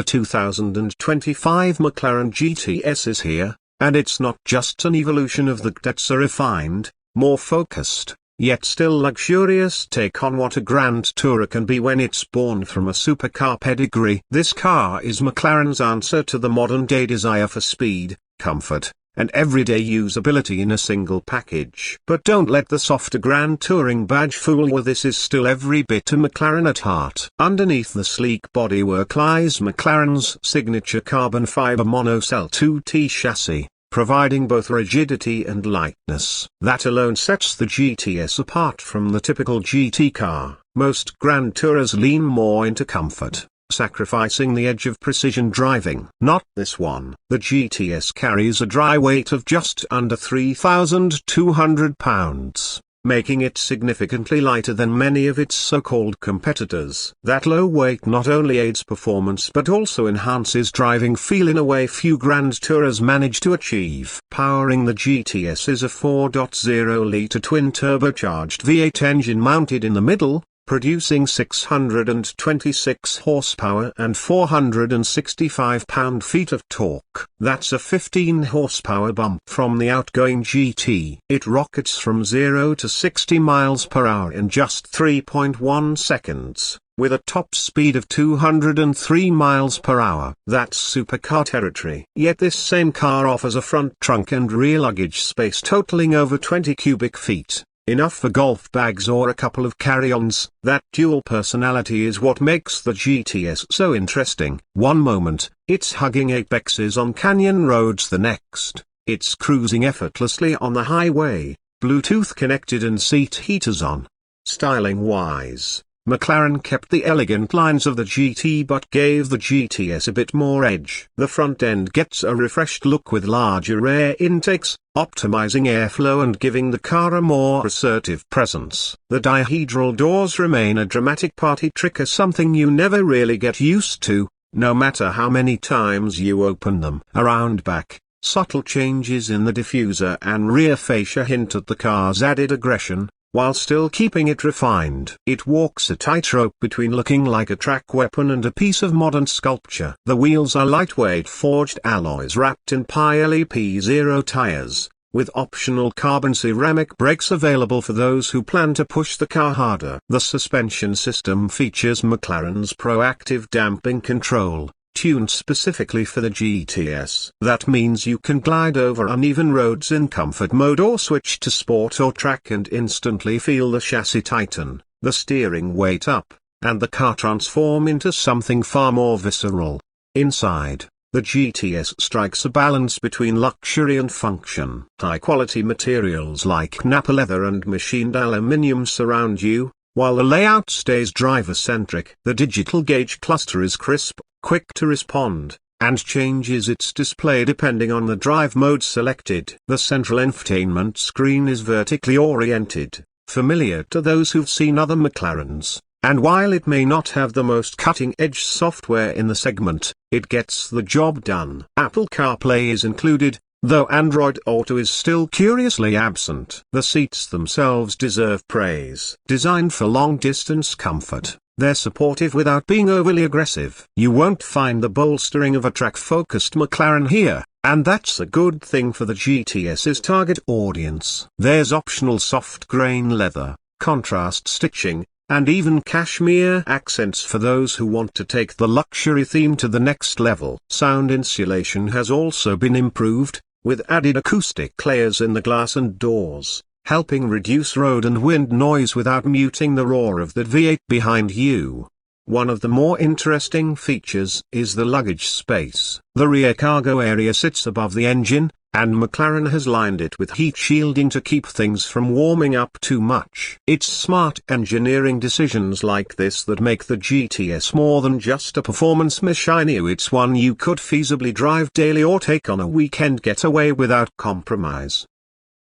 The 2025 McLaren GTS is here, and it's not just an evolution of the GT's refined, more focused, yet still luxurious take on what a Grand Tourer can be when it's born from a supercar pedigree. This car is McLaren's answer to the modern-day desire for speed, comfort, and everyday usability in a single package. But don't let the softer Grand Touring badge fool you. This is still every bit a McLaren at heart. Underneath the sleek bodywork lies McLaren's signature carbon fiber monocell 2T chassis, providing both rigidity and lightness. That alone sets the GTS apart from the typical GT car. Most Grand Tourers lean more into comfort, sacrificing the edge of precision driving. Not this one. The GTS carries a dry weight of just under 3,200 pounds, making it significantly lighter than many of its so-called competitors. That low weight not only aids performance but also enhances driving feel in a way few Grand Tourers manage to achieve. Powering the GTS is a 4.0-litre twin-turbocharged V8 engine mounted in the middle, producing 626 horsepower and 465 pound-feet of torque. That's a 15 horsepower bump from the outgoing GT. It rockets from 0 to 60 miles per hour in just 3.1 seconds, with a top speed of 203 miles per hour. That's supercar territory. Yet this same car offers a front trunk and rear luggage space totaling over 20 cubic feet. Enough for golf bags or a couple of carry-ons. That dual personality is what makes the GTS so interesting. One moment, it's hugging apexes on canyon roads. The next, it's cruising effortlessly on the highway, Bluetooth connected and seat heaters on. Styling-wise, McLaren kept the elegant lines of the GT but gave the GTS a bit more edge. The front end gets a refreshed look with larger air intakes, optimizing airflow and giving the car a more assertive presence. The dihedral doors remain a dramatic party trick, something you never really get used to, no matter how many times you open them. Around back, subtle changes in the diffuser and rear fascia hint at the car's added aggression, while still keeping it refined. It walks a tightrope between looking like a track weapon and a piece of modern sculpture. The wheels are lightweight forged alloys wrapped in Pirelli P0 tires, with optional carbon ceramic brakes available for those who plan to push the car harder. The suspension system features McLaren's proactive damping control, tuned specifically for the GTS. That means you can glide over uneven roads in comfort mode or switch to sport or track and instantly feel the chassis tighten, the steering weight up, and the car transform into something far more visceral. Inside, the GTS strikes a balance between luxury and function. High-quality materials like Nappa leather and machined aluminium surround you, while the layout stays driver-centric. The digital gauge cluster is crisp, quick to respond, and changes its display depending on the drive mode selected. The central infotainment screen is vertically oriented, familiar to those who've seen other McLarens, and while it may not have the most cutting-edge software in the segment, it gets the job done. Apple CarPlay is included, though Android Auto is still curiously absent. The seats themselves deserve praise. Designed for long-distance comfort, they're supportive without being overly aggressive. You won't find the bolstering of a track-focused McLaren here, and that's a good thing for the GTS's target audience. There's optional soft grain leather, contrast stitching, and even cashmere accents for those who want to take the luxury theme to the next level. Sound insulation has also been improved, with added acoustic layers in the glass and doors, helping reduce road and wind noise without muting the roar of the V8 behind you. One of the more interesting features is the luggage space. The rear cargo area sits above the engine, and McLaren has lined it with heat shielding to keep things from warming up too much. It's smart engineering decisions like this that make the GTS more than just a performance machine. It's one you could feasibly drive daily or take on a weekend getaway without compromise.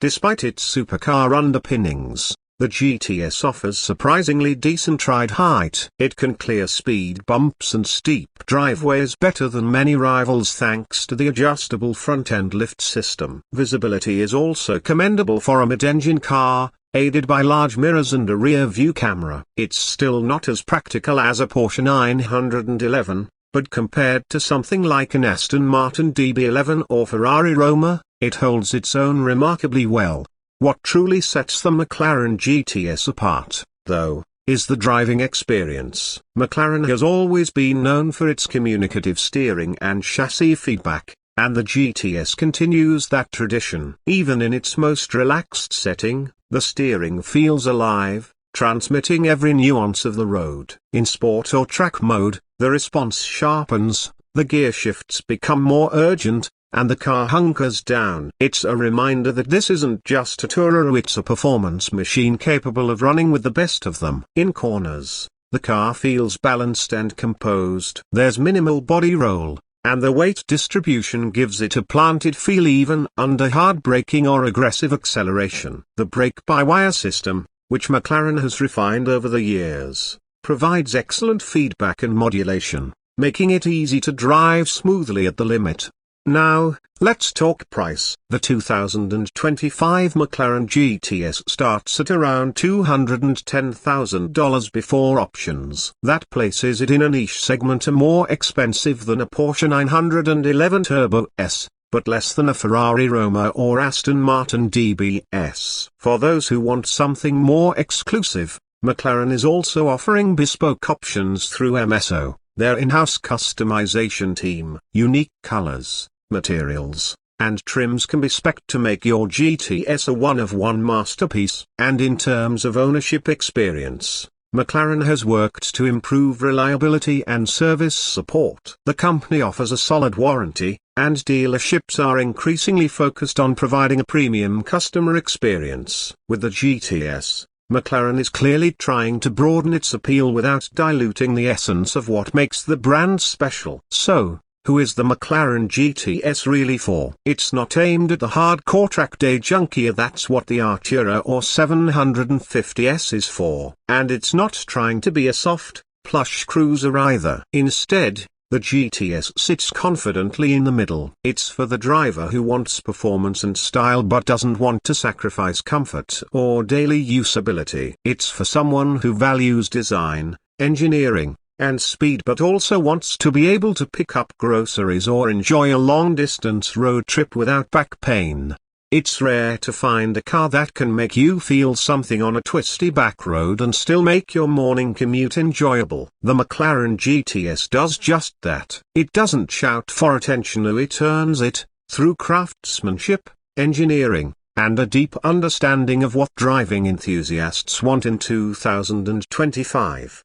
Despite its supercar underpinnings, the GTS offers surprisingly decent ride height. It can clear speed bumps and steep driveways better than many rivals thanks to the adjustable front-end lift system. Visibility is also commendable for a mid-engine car, aided by large mirrors and a rear-view camera. It's still not as practical as a Porsche 911, but compared to something like an Aston Martin DB11 or Ferrari Roma, it holds its own remarkably well. What truly sets the McLaren GTS apart, though, is the driving experience. McLaren has always been known for its communicative steering and chassis feedback, and the GTS continues that tradition. Even in its most relaxed setting, the steering feels alive, transmitting every nuance of the road. In sport or track mode, the response sharpens, the gear shifts become more urgent, and the car hunkers down. It's a reminder that this isn't just a tourer, it's a performance machine capable of running with the best of them. In corners, the car feels balanced and composed. There's minimal body roll, and the weight distribution gives it a planted feel even under hard braking or aggressive acceleration. The brake-by-wire system, which McLaren has refined over the years, provides excellent feedback and modulation, making it easy to drive smoothly at the limit. Now, let's talk price. The 2025 McLaren GTS starts at around $210,000 before options. That places it in a niche segment, more expensive than a Porsche 911 Turbo S, but less than a Ferrari Roma or Aston Martin DBS. For those who want something more exclusive, McLaren is also offering bespoke options through MSO, their in-house customization team. Unique colors, materials, and trims can be spec'd to make your GTS a one-of-one masterpiece. And in terms of ownership experience, McLaren has worked to improve reliability and service support. The company offers a solid warranty, and dealerships are increasingly focused on providing a premium customer experience. With the GTS, McLaren is clearly trying to broaden its appeal without diluting the essence of what makes the brand special. So, who is the McLaren GTS really for? It's not aimed at the hardcore track day junkie, that's what the Artura or 750S is for. And it's not trying to be a soft, plush cruiser either. Instead, the GTS sits confidently in the middle. It's for the driver who wants performance and style but doesn't want to sacrifice comfort or daily usability. It's for someone who values design, engineering, and speed but also wants to be able to pick up groceries or enjoy a long-distance road trip without back pain. It's rare to find a car that can make you feel something on a twisty back road and still make your morning commute enjoyable. The McLaren GTS does just that. It doesn't shout for attention, it earns it, through craftsmanship, engineering, and a deep understanding of what driving enthusiasts want in 2025.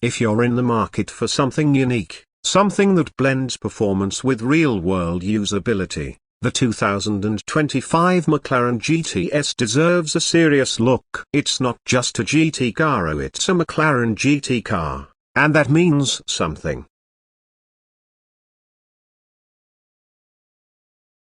If you're in the market for something unique, something that blends performance with real-world usability, the 2025 McLaren GTS deserves a serious look. It's not just a GT car, it's a McLaren GT car, and that means something.